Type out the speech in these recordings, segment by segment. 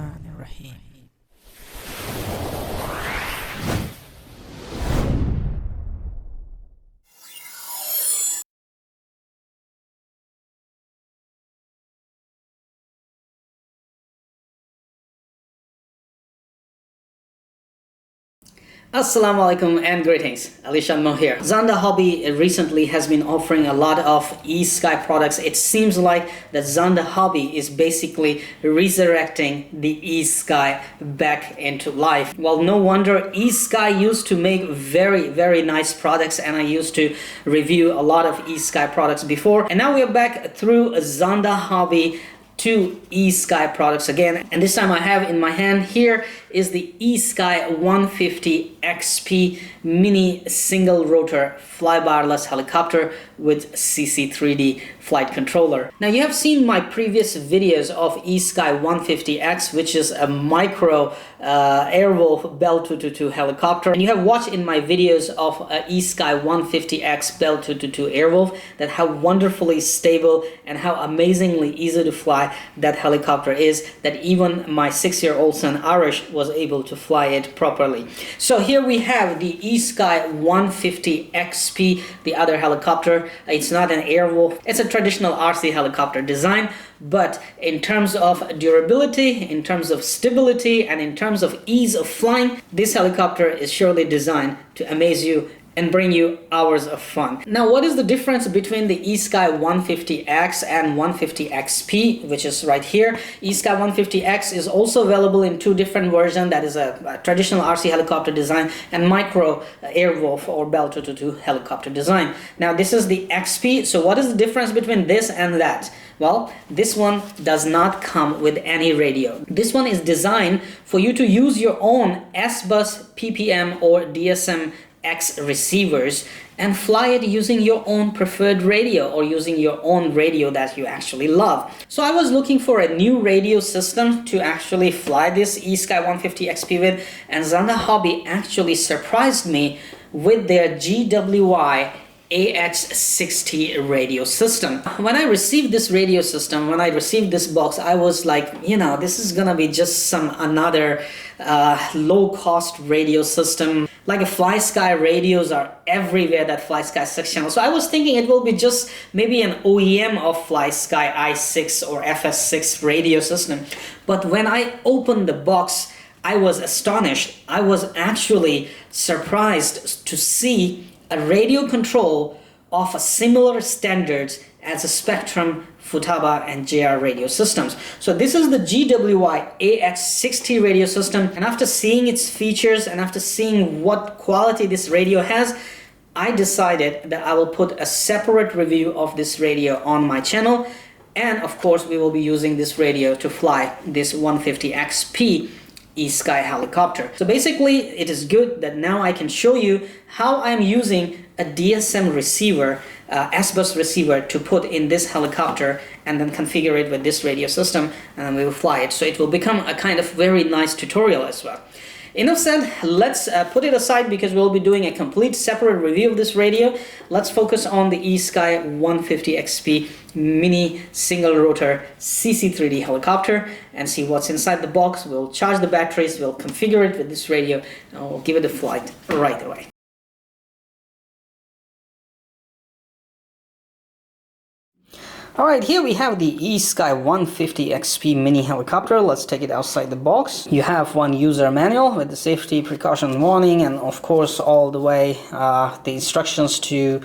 Bismillahirrahmanirrahim. Assalamu alaikum and greetings. Alishan Mo here. Zanda Hobby recently has been offering a lot of ESKY products. It seems like that Zanda Hobby is basically resurrecting the ESKY back into life. Well, no wonder. ESKY used to make very nice products, and I used to review a lot of ESKY products before, and now we are back through Zanda Hobby to ESKY products again, and this time I have in my hand here is the ESKY 150XP mini single rotor flybarless helicopter with CC3D flight controller. Now, you have seen my previous videos of ESKY 150X, which is a micro Airwolf Bell 222 helicopter, and you have watched in my videos of ESKY 150X Bell 222 Airwolf that how wonderfully stable and how amazingly easy to fly that helicopter is, that even my 6-year-old son Arish was able to fly it properly. So here we have the ESKY 150XP, the other helicopter. It's not an Airwolf, it's a traditional RC helicopter design, but in terms of durability, in terms of stability, and in terms of ease of flying, this helicopter is surely designed to amaze you and bring you hours of fun. Now, what is the difference between the ESKY 150X and 150XP, which is right here? ESKY 150X is also available in two different versions. That is a traditional RC helicopter design and micro Airwolf or Bell 222 helicopter design. Now, this is the XP. So what is the difference between this and that? Well, this one does not come with any radio. This one is designed for you to use your own SBUS, PPM, or DSM X receivers and fly it using your own preferred radio or using your own radio that you actually love. So I was looking for a new radio system to actually fly this ESKY 150XP with, and Zanda Hobby actually surprised me with their GWY AX60 radio system. When I received this radio system, when I received this box, I was like, you know, this is gonna be just another low-cost radio system. Like a FlySky radios are everywhere, that FlySky 6 channel. So I was thinking it will be just maybe an OEM of FlySky i6 or FS6 radio system. But when I opened the box, I was astonished. I was actually surprised to see a radio control of a similar standards as a Spectrum, Futaba, and JR radio systems. So this is the GWY AX60 radio system, and after seeing its features and after seeing what quality this radio has, I decided that I will put a separate review of this radio on my channel, and of course we will be using this radio to fly this 150XP ESKY helicopter. So basically, it is good that now I can show you how I'm using a DSM receiver, SBUS receiver, to put in this helicopter and then configure it with this radio system, and then we will fly it. So it will become a kind of very nice tutorial as well. Enough said, let's put it aside because we'll be doing a complete separate review of this radio. Let's focus on the ESKY 150XP mini single rotor CC3D helicopter and see what's inside the box. We'll charge the batteries, we'll configure it with this radio, and we'll give it a flight right away. Alright, here we have the ESKY 150XP mini helicopter. Let's take it outside the box. You have one user manual with the safety precaution warning, and of course all the way the instructions to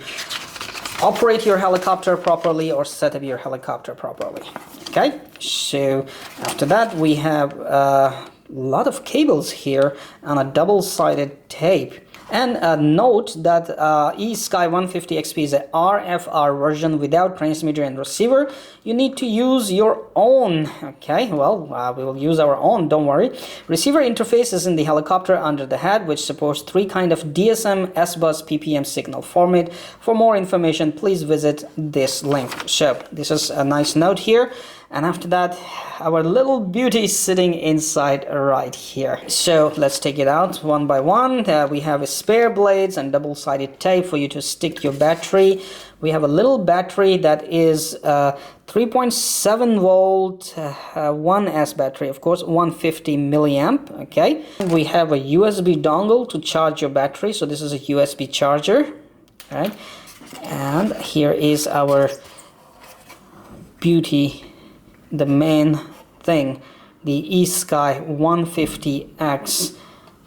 operate your helicopter properly or set up your helicopter properly. Okay, so after that we have a lot of cables here on a double-sided tape. And note that ESKY 150XP is a RFR version without transmitter and receiver. You need to use your own. Okay, well, we will use our own, don't worry. Receiver interface is in the helicopter under the head, which supports 3 kind of DSM, SBUS, PPM signal format. For more information, please visit this link. So this is a nice note here. And after that, our little beauty is sitting inside right here. So let's take it out one by one. We have spare blades and double-sided tape for you to stick your battery. We have a little battery that is 3.7 volt 1S battery, of course, 150 milliamp. Okay, we have a USB dongle to charge your battery, so this is a USB charger. All right, and here is our beauty, the main thing, the ESKY 150X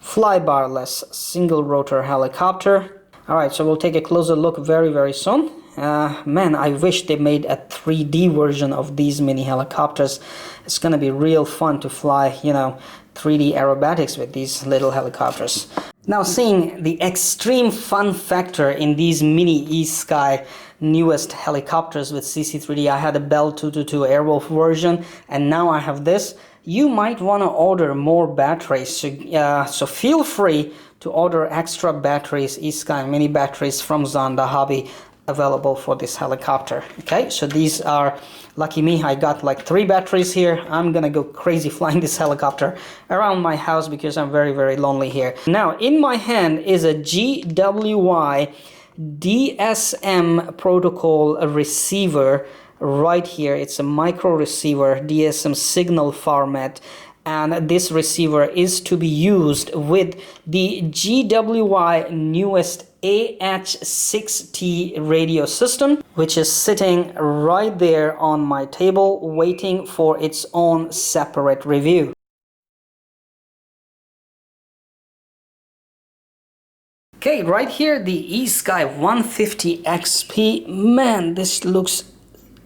flybarless single rotor helicopter. All right, so we'll take a closer look very soon. Man, I wish they made a 3D version of these mini helicopters. It's gonna be real fun to fly, you know, 3D aerobatics with these little helicopters. Now, seeing the extreme fun factor in these mini ESKY newest helicopters with CC3D, I had a Bell 222 Airwolf version, and now I have this. You might want to order more batteries, so feel free to order extra batteries, ESKY mini batteries from Zonda Hobby, available for this helicopter. Okay, so these are, lucky me, I got like 3 batteries here. I'm gonna go crazy flying this helicopter around my house because I'm very lonely here. Now, in my hand is a GWY DSM protocol receiver right here. It's a micro receiver, DSM signal format, and this receiver is to be used with the GWY newest AH6T radio system, which is sitting right there on my table waiting for its own separate review. Okay, right here, the ESKY 150XP. Man, this looks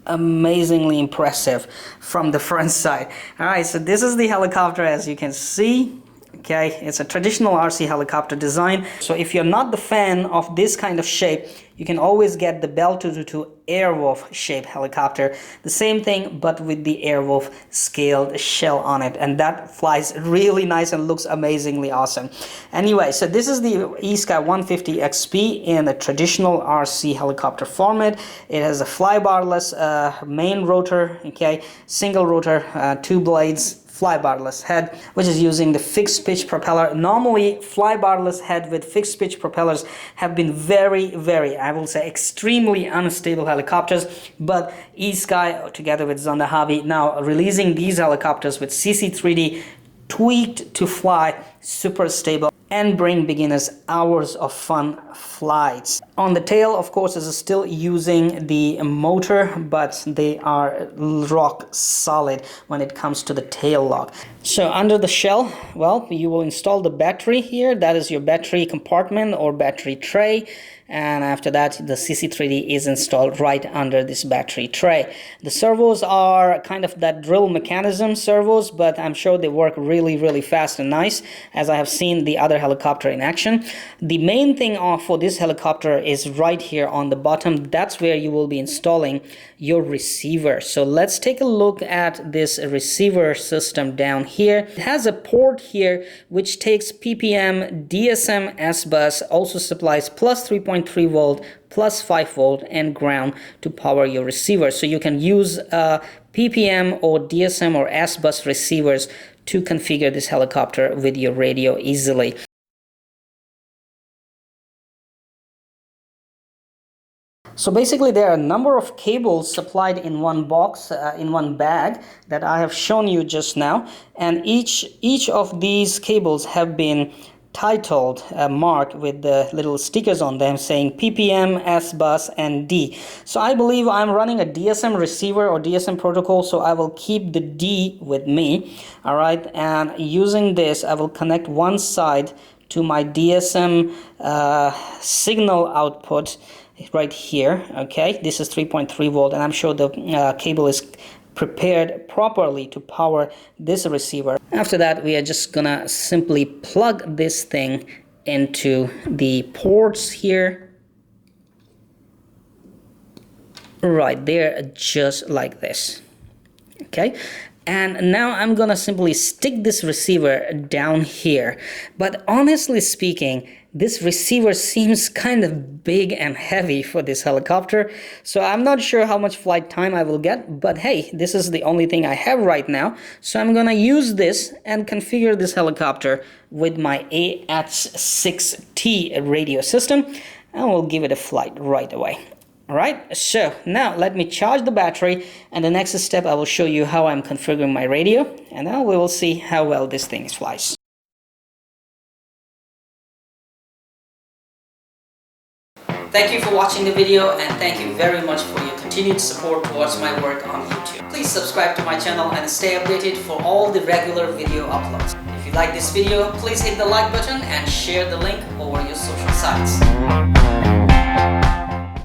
amazingly impressive from the front side. All right, so this is the helicopter, as you can see. Okay, it's a traditional RC helicopter design. So if you're not the fan of this kind of shape, you can always get the Bell 222 Airwolf shape helicopter. The same thing, but with the Airwolf scaled shell on it. And that flies really nice and looks amazingly awesome. Anyway, so this is the ESKY 150XP in a traditional RC helicopter format. It has a flybarless main rotor, okay, single rotor, 2 blades, flybarless head, which is using the fixed pitch propeller. Normally, flybarless head with fixed pitch propellers have been very, I will say, extremely unstable helicopters, but ESKY, together with Zonda Hobby, now releasing these helicopters with CC3D tweaked to fly super stable and bring beginners hours of fun flights. On the tail, of course, is still using the motor, but they are rock solid when it comes to the tail lock. So under the shell, well, you will install the battery here. That is your battery compartment or battery tray. And after that, the CC3D is installed right under this battery tray. The servos are kind of that drill mechanism servos, but I'm sure they work really fast and nice, as I have seen the other helicopter in action. The main thing for this helicopter is right here on the bottom. That's where you will be installing your receiver. So let's take a look at this receiver system down here. It has a port here which takes PPM, DSM, SBUS, also supplies plus 3.3 volt, plus 5 volt and ground to power your receiver. So you can use PPM or DSM or SBUS receivers to configure this helicopter with your radio easily. So basically there are a number of cables supplied in one box, in one bag that I have shown you just now, and each of these cables have been titled, marked with the little stickers on them saying PPM, SBUS and D. So I believe I'm running a DSM receiver or DSM protocol, so I will keep the D with me. All right, and using this I will connect one side to my DSM signal output right here. Okay, this is 3.3 volt, and I'm sure the cable is prepared properly to power this receiver. After that, we are just gonna simply plug this thing into the ports here, right there, just like this. Okay, and now I'm gonna simply stick this receiver down here. But honestly speaking, this receiver seems kind of big and heavy for this helicopter, so I'm not sure how much flight time I will get, but hey, this is the only thing I have right now, so I'm gonna use this and configure this helicopter with my AH6T radio system, and we'll give it a flight right away. Alright, so now let me charge the battery, and the next step I will show you how I'm configuring my radio, and now we will see how well this thing flies. Thank you for watching the video, and thank you very much for your continued support towards my work on YouTube. Please subscribe to my channel and stay updated for all the regular video uploads. If you like this video, please hit the like button and share the link over your social sites.